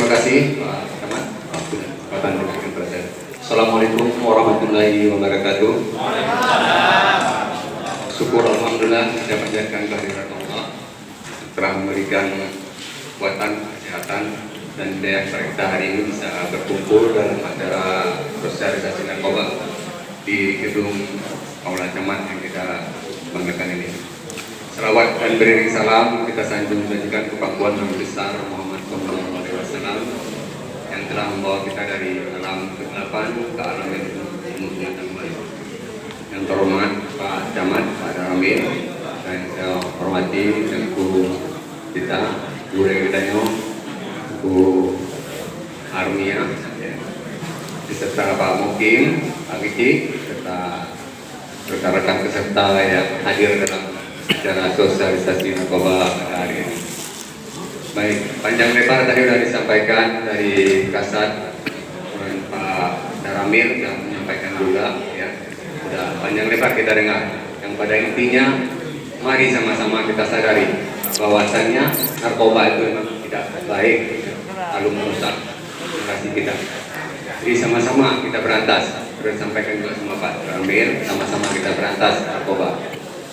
Terima kasih Pak Camat. Assalamualaikum warahmatullahi wabarakatuh. Syukur alhamdulillah kita panjatkan kehadirat Allah telah memberikan kekuatan, kesehatan dan daya kita hari ini bisa berkumpul dalam acara sosialisasi narkoba di gedung Aula Camat yang kita banggakan ini. Selawat dan beriring salam kita sanjung sajikan kepada Nabi besar Muhammad SAW yang telah membawa kita dari alam kegelapan ke alam yang penuh dengan baik. Yang terhormat Pak Camat, Pak Daramil, dan saya hormati Tengku kita, Bu Rewidanyo, Bu Armia, beserta Pak Mukim, Pak Kiki, serta rekan-rekan peserta yang hadir dalam acara sosialisasi narkoba pada hari ini. Baik, panjang lebar tadi sudah disampaikan dari Kasat dan Pak Daramil yang menyampaikan juga, ya. Sudah panjang lebar kita dengar. Yang pada intinya, mari sama-sama kita sadari bahwasannya narkoba itu memang tidak baik, lalu merusak generasi kita. Jadi sama-sama kita berantas. Sudah disampaikan juga sama Pak Daramil, sama-sama kita berantas narkoba.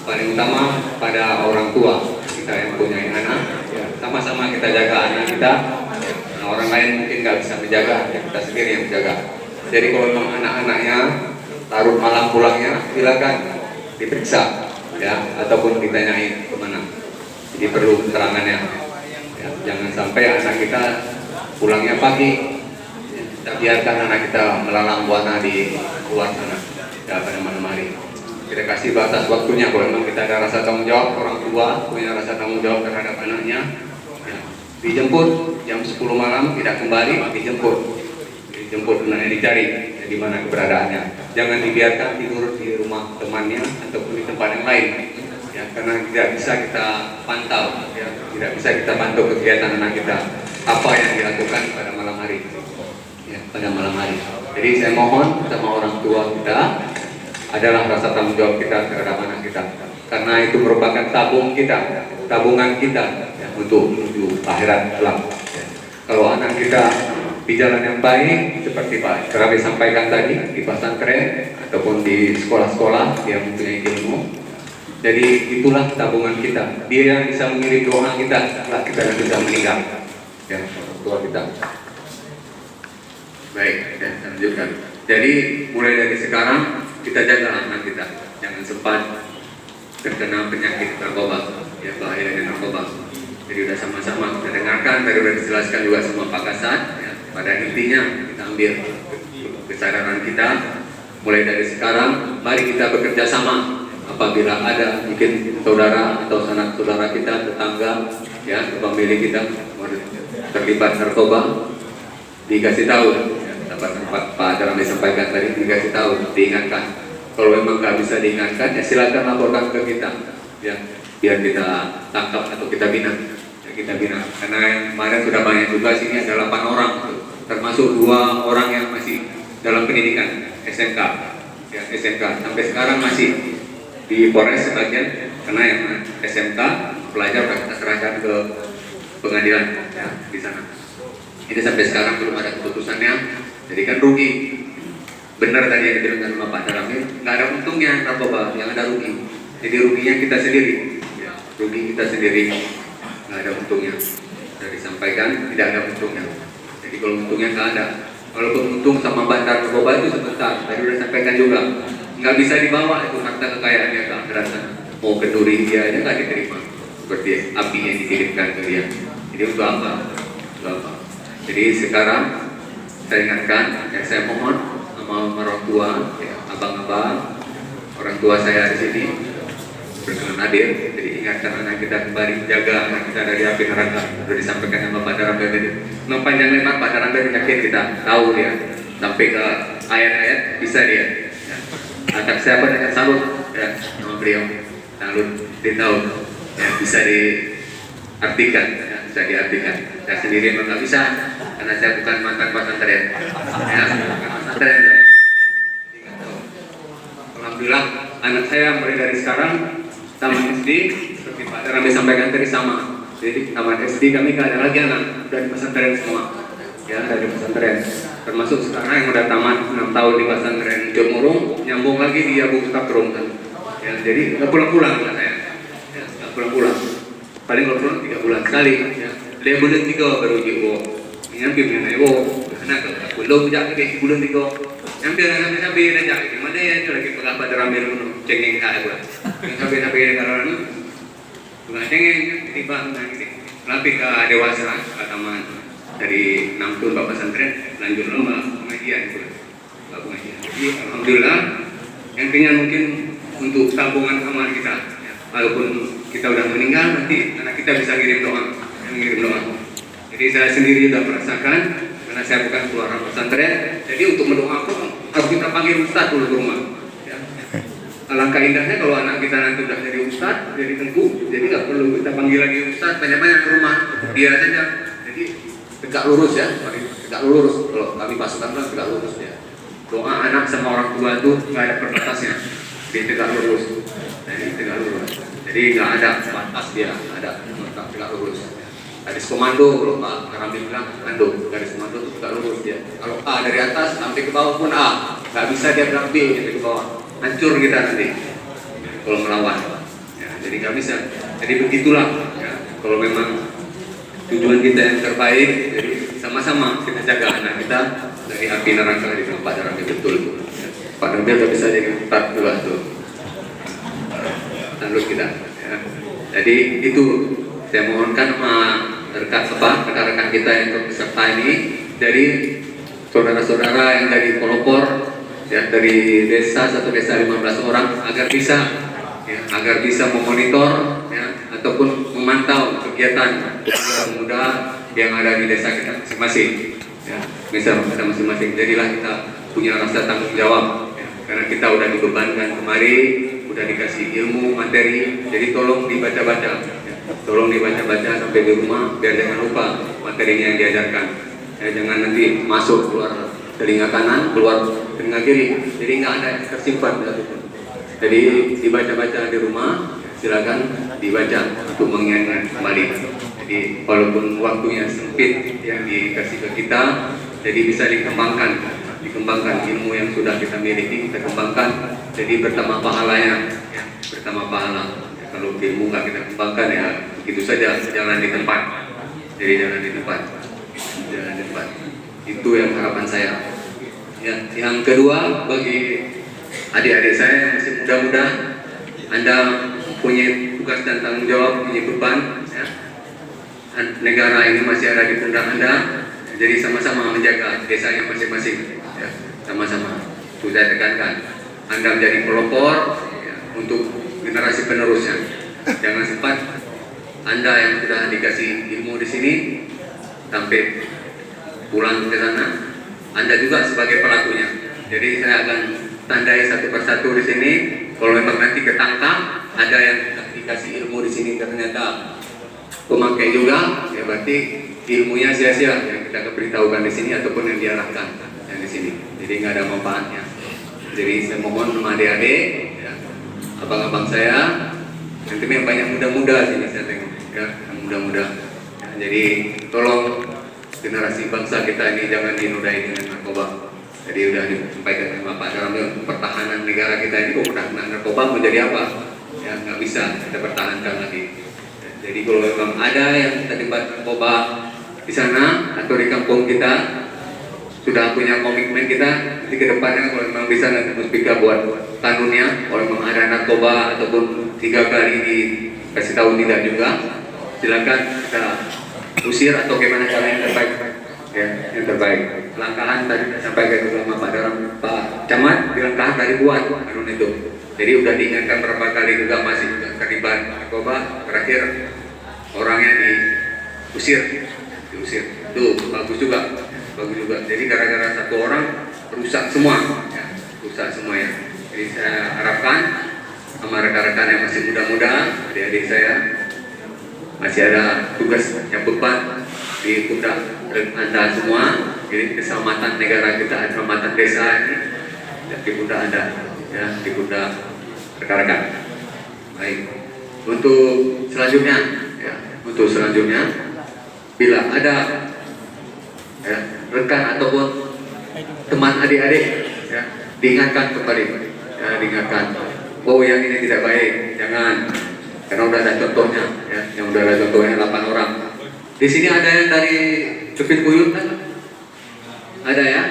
Paling utama pada orang tua kita yang punya anak, ya, sama-sama kita jaga anak kita. Nah, orang lain mungkin nggak bisa menjaga, ya, kita sendiri yang menjaga. Jadi kalau memang anak-anaknya larut malam pulangnya, silakan diperiksa, ya, ataupun ditanyain kemana. Jadi perlu keterangannya. Ya, jangan sampai anak kita pulangnya pagi, kita biarkan anak kita melalang buana di luar sana, ya, pada malam hari. Kita kasih batas waktunya kalau memang kita ada rasa tanggung jawab, orang tua punya rasa tanggung jawab terhadap anaknya, ya. Dijemput jam 10 malam tidak kembali, dijemput anaknya dicari, ya, di mana keberadaannya. Jangan dibiarkan tidur di rumah temannya ataupun di tempat yang lain, ya, karena tidak bisa kita pantau, ya, tidak bisa kita pantau kegiatan anak kita apa yang dilakukan pada malam hari, ya, pada malam hari. Jadi saya mohon sama orang tua kita adalah rasa tanggung jawab kita terhadap anak kita, karena itu merupakan tabungan kita, ya, untuk menuju akhirat kelak. Ya. Kalau anak kita di jalan yang baik seperti Pak Daramil sampaikan tadi di pesantren ataupun di sekolah-sekolah yang mempunyai ilmu, jadi itulah tabungan kita. Dia yang bisa mengirim doa kita setelah kita bisa meninggal, ya, orang tua kita. Baik, ya, saya lanjutkan. Jadi mulai dari sekarang kita jaga anak kita, jangan sempat terkena penyakit narkoba, ya, bahaya narkoba. Jadi sudah sama-sama kita dengarkan, tadi sudah dijelaskan juga sama Pak Kasat, ya. Pada intinya kita ambil kesadaran kita, mulai dari sekarang, mari kita bekerja sama. Apabila ada mungkin saudara atau sanak saudara kita, tetangga, ya, pemilik kita terlibat narkoba, dikasih tahu. Pak Daramil sampaikan tadi, dikasih tahu, diingatkan. Kalau memang nggak bisa diingatkan, ya silakan laporkan ke kita, ya, biar kita tangkap atau kita bina, ya, kita bina. Karena yang kemarin sudah banyak juga, sini ada 8 orang, termasuk 2 orang yang masih dalam pendidikan SMK, ya, SMK sampai sekarang masih di Polres sebagian, karena yang SMK pelajar kita serahkan ke pengadilan, ya, di sana. Ini sampai sekarang belum ada keputusannya. Jadi kan rugi. Benar tadi yang dibilang sama Pak Daramil, nggak ada untungnya narkoba, yang ada rugi. Jadi ruginya kita sendiri, ya, rugi kita sendiri, nggak ada untungnya. Sudah disampaikan tidak ada untungnya. Jadi kalau untungnya nggak ada. Walaupun untung sama bandar narkoba itu sebentar, tadi sudah sampaikan juga, nggak bisa dibawa itu harta kekayaannya ke akhirat sana. Mau kenduri dia aja nggak diterima, seperti api yang dikirimkan ke dia. Jadi untuk apa? Untuk apa? Jadi sekarang saya ingatkan, ya, saya mohon sama orang tua, ya, abang-abang, orang tua saya di sini berkenan hadir. Jadi ingatkan anak kita kembali, jaga anak kita dari api neraka. Sudah disampaikan sama Pak Daramil tadi. Memang panjang lebar Pak Daramil yakin kita tahu dia sampai ke ayat-ayat bisa dia. Ya. Anak siapa dengan salut, ya, sama beliau salut ditahu, ya, bisa diartikan, ya, bisa diartikan. Saya sendiri memang nggak bisa, karena saya bukan mantan pesantren, ya, bukan pesantren saya. Alhamdulillah anak saya mulai dari sekarang taman SD seperti Pak Daramil sampaikan tadi sama. Jadi taman SD kami nggak ada lagi anak, sudah di pesantren semua. ya dari pesantren. Termasuk sekarang yang udah tamat 6 tahun di pesantren Jomorong, nyambung lagi di Abu Takrum kan. Ya, jadi nggak pulang-pulang lah saya. Ya, nggak pulang-pulang. Paling kalau pulang 3 bulan sekali. Ya. Dia bulan 3 baru jiwo. Nyampe bulan iwo. Karena kalau belum jak ke bulan 3. Nyampe sampai dah jak. Mana ya itu lagi pegang pada ramil pun cengeng kaya gua. Sampai kalau nu bukan cengeng tiba nanti. Lebih ke dewasa ke taman dari 6 tahun bapak pesantren lanjut lomba pengajian pula. Pengajian. Jadi alhamdulillah intinya mungkin untuk tabungan amal kita. Ya. Walaupun kita udah meninggal nanti anak kita bisa ngirim doa, ngirim doa. Jadi saya sendiri sudah merasakan karena saya bukan keluarga pesantren. Jadi untuk mendoakan harus kita panggil ustaz dulu ke rumah. Ya. Alangkah indahnya kalau anak kita nanti sudah jadi ustaz, jadi tengku, jadi nggak perlu kita panggil lagi ustaz banyak-banyak ke rumah, dia saja. Jadi tegak lurus ya, tegak lurus. Kalau kami pasukan kan tegak lurus ya. Doa anak sama orang tua itu nggak ada perbatasnya, dia tegak lurus. Jadi tegak lurus. Jadi nggak ada batas dia, ada tegak lurus. Garis komando kalau Pak Karamil bilang komando, garis komando itu tegak lurus dia. Kalau A dari atas sampai ke bawah pun A, nggak bisa dia bilang B sampai ke bawah, hancur kita nanti kalau melawan. Ya, jadi nggak bisa. Jadi begitulah. Ya, kalau memang tujuan kita yang terbaik, jadi sama-sama kita jaga anak kita dari api neraka di tempat neraka betul. Ya, Pak Nabil tak bisa jadi empat dua tuh, tanduk kita. Ya. Jadi itu saya mohonkan sama rekan-rekan kita yang berpeserta ini, dari saudara-saudara yang dari pelopor, ya dari desa, satu desa 15 orang, agar bisa memonitor ya, ataupun memantau kegiatan pemuda yang ada di desa kita masing-masing. Ya, bisa ada masing-masing. Jadilah kita punya rasa tanggung jawab. Ya, karena kita udah dibebankan kemari, udah dikasih ilmu materi. Jadi tolong dibaca-baca. Ya, tolong dibaca-baca sampai di rumah, biar jangan lupa materinya yang diajarkan. Ya, jangan nanti masuk keluar telinga kanan, keluar telinga kiri. Jadi nggak ada yang tersimpan. Jadi dibaca-baca di rumah, silakan dibaca untuk mengingatkan kembali. Jadi walaupun waktunya sempit yang dikasih ke kita, jadi bisa dikembangkan ilmu yang sudah kita miliki, kita kembangkan. Jadi bertambah pahalanya, ya, bertambah pahala. Ya, kalau ilmu nggak kita kembangkan ya begitu saja, jalan di tempat. Jadi jalan di tempat. Itu yang harapan saya. Ya, yang kedua bagi adik-adik saya yang masih muda-muda, Anda punya tugas dan tanggung jawab, punya beban. Ya. Negara ini masih ada di pundak Anda, jadi sama-sama menjaga desanya masing-masing. Ya. Sama-sama. Itu saya tekankan. Anda menjadi pelopor ya, untuk generasi penerusnya. Jangan sempat Anda yang sudah dikasih ilmu di sini sampai pulang ke sana, Anda juga sebagai pelakunya. Jadi saya akan tandai satu persatu di sini. Kalau memang nanti ketangkap ada yang dikasih ilmu di sini ternyata pemakai juga, ya berarti ilmunya sia-sia yang kita beritahukan di sini ataupun yang diarahkan yang di sini. Jadi nggak ada manfaatnya. Jadi saya mohon sama adik-adik, ya, abang-abang saya, nanti yang banyak muda-muda sini saya tengok, ya, yang muda-muda. Ya, jadi tolong generasi bangsa kita ini jangan dinodai dengan narkoba. Jadi sudah disampaikan sama Pak Karamil, pertahanan negara kita ini kok udah kena narkoba mau jadi apa? Ya nggak bisa kita pertahankan lagi. Jadi kalau memang ada yang terlibat narkoba di sana atau di kampung kita, sudah punya komitmen kita di kedepannya kalau memang bisa nanti Muspika buat kanunnya, kalau memang ada narkoba ataupun 3 kali dikasih tahu tidak juga, silakan kita usir atau gimana cara yang terbaik. Ya, yang terbaik. Langkahan tadi saya sampaikan sama Pak Daram, Pak Camat, langkahan tadi buat kanun itu. Jadi udah diingatkan berapa kali juga masih juga terlibat narkoba. Terakhir orangnya diusir. Itu bagus juga. Jadi gara-gara satu orang rusak semua. Ya, rusak semua ya. Jadi saya harapkan sama rekan-rekan yang masih muda-muda, adik-adik saya masih ada tugas yang beban di pundak Anda semua. Jadi keselamatan negara kita, keselamatan desa ini di pundak Anda, ya, di pundak rekan-rekan. Baik. Untuk selanjutnya, bila ada, ya, rekan ataupun teman adik-adik ya, diingatkan kembali, ya, diingatkan, oh yang ini tidak baik, jangan, karena udah ada contohnya, ya, yang udah ada contohnya 8 orang. Di sini ada yang dari Cepit Kuyut kan? Ada ya?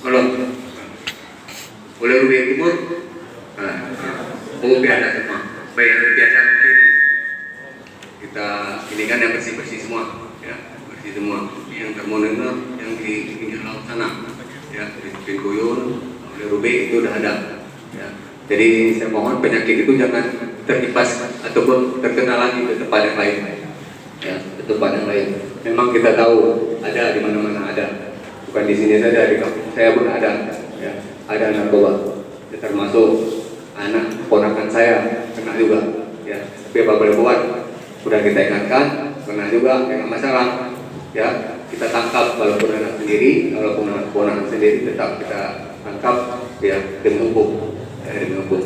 Belum? Boleh Rubi Timur? Oh biasa semua. Baik, biasa mungkin kita ini kan yang bersih-bersih semua, ya, bersih semua. Yang termonitor yang di pinggir laut sana, ya, di Cepit Kuyut, oleh Rubi itu udah ada. Ya. Jadi saya mohon penyakit itu jangan terimbas ataupun terkena lagi ke tempat yang lain. Ya, ke tempat yang lain. Memang kita tahu ada di mana-mana ada. Bukan di sini saja, di kampung saya pun ada. Ya, ada narkoba. Ya, termasuk anak ponakan saya kena juga. Ya, tapi apa boleh buat? Sudah kita ingatkan, kena juga, tidak masalah. Ya, kita tangkap walaupun anak sendiri, walaupun anak ponakan sendiri tetap kita tangkap. Ya, demi hukum. Ya, demi hukum.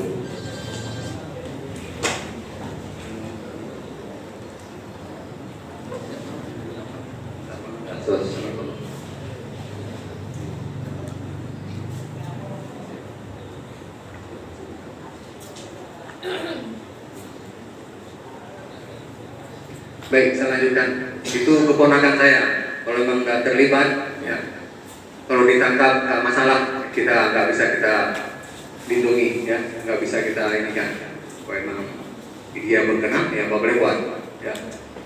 Baik, saya lanjutkan. Itu keponakan saya. Kalau memang nggak terlibat, ya, kalau ditangkap nggak masalah. Kita nggak bisa kita lindungi, ya, nggak bisa kita ini kan. Kalau memang dia berkenan, ya apa boleh buat, ya,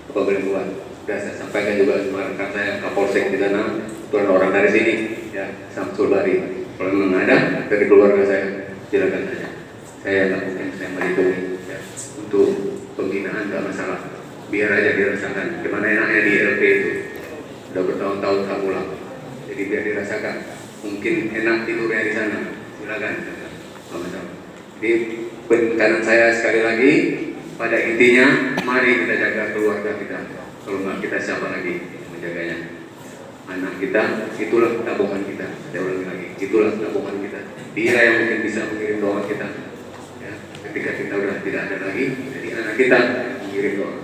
apa boleh buat. Sudah saya sampaikan juga sama rekan saya Kapolsek di sana, tuan orang dari sini, ya, Samsul Bari. Kalau memang ada dari keluarga saya, silakan saja. Saya nggak mungkin saya melindungi, ya, untuk pembinaan nggak masalah. Biar aja dirasakan gimana enaknya di LP itu, udah bertahun-tahun tak pulang, jadi biar dirasakan. Mungkin enak tidurnya di sana, silakan, sama-sama. Jadi penekanan saya sekali lagi, pada intinya mari kita jaga keluarga kita. Kalau nggak kita siapa lagi menjaganya? Anak kita, itulah tabungan kita. Saya ulangi lagi, itulah tabungan kita. Dia yang mungkin bisa mengirim doa kita, ya, ketika kita udah tidak ada lagi. Jadi anak kita yang mengirim doa.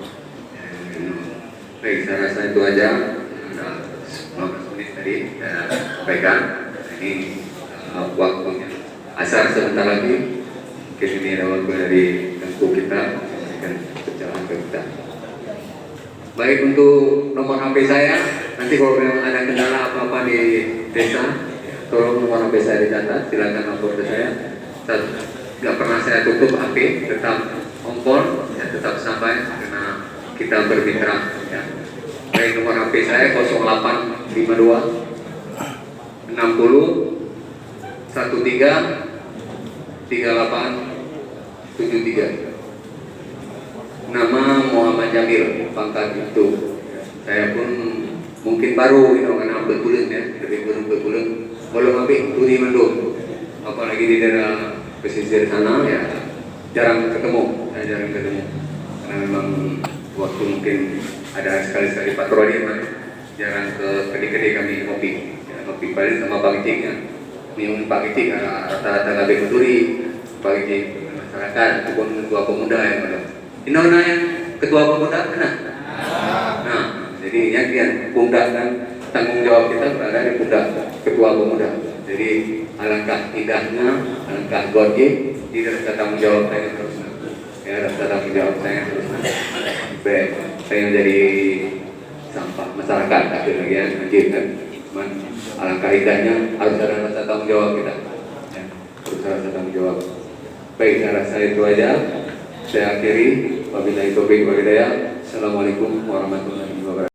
Baik, saya rasa itu aja. Ada 15 menit tadi saya sampaikan. Ini waktunya asar sebentar lagi. Mungkin ini ada waktu dari tengku kita memberikan pencerahan ke kita. Baik, untuk nomor HP saya, nanti kalau memang ada kendala apa-apa di desa, tolong nomor HP saya dicatat, silakan lapor ke saya. Tidak pernah saya tutup HP, tetap ompol, ya, tetap sampai karena kita bermitra, ya. Baik, nomor HP saya 0852 60 13 38 73. Nama Muhammad Jamil, pangkat itu. Saya pun mungkin baru, karena betulan, ya, lebih betulan. Belum habis turi mendung, apalagi di daerah pesisir sana, ya, jarang ketemu, karena memang waktu mungkin ada sekali-sekali patroli, jarang ke kedai-kedai kami kopi, ya, kopi paling sama Bang Cik, ya. Minum Bang Cik, rata-rata lebih menturi Bang Cik, masyarakat ataupun ketua pemuda yang ada. Ini yang ketua pemuda mana? Nah, jadi yang pundak dan tanggung jawab kita berada di pundak ketua pemuda. Jadi alangkah indahnya, alangkah godnya, tidak ada tanggung jawab saya terusnya. Ya, ada tanggung jawab saya terusnya. Baik, saya menjadi sampah masyarakat akhirnya, ya, anjir kan. Cuman alangkah indahnya harus ada rasa tanggung jawab kita, ya, harus ada rasa tanggung jawab. Baik, saya rasa itu aja. Saya akhiri. Wabillahi taufiq wal hidayah. Assalamualaikum warahmatullahi wabarakatuh.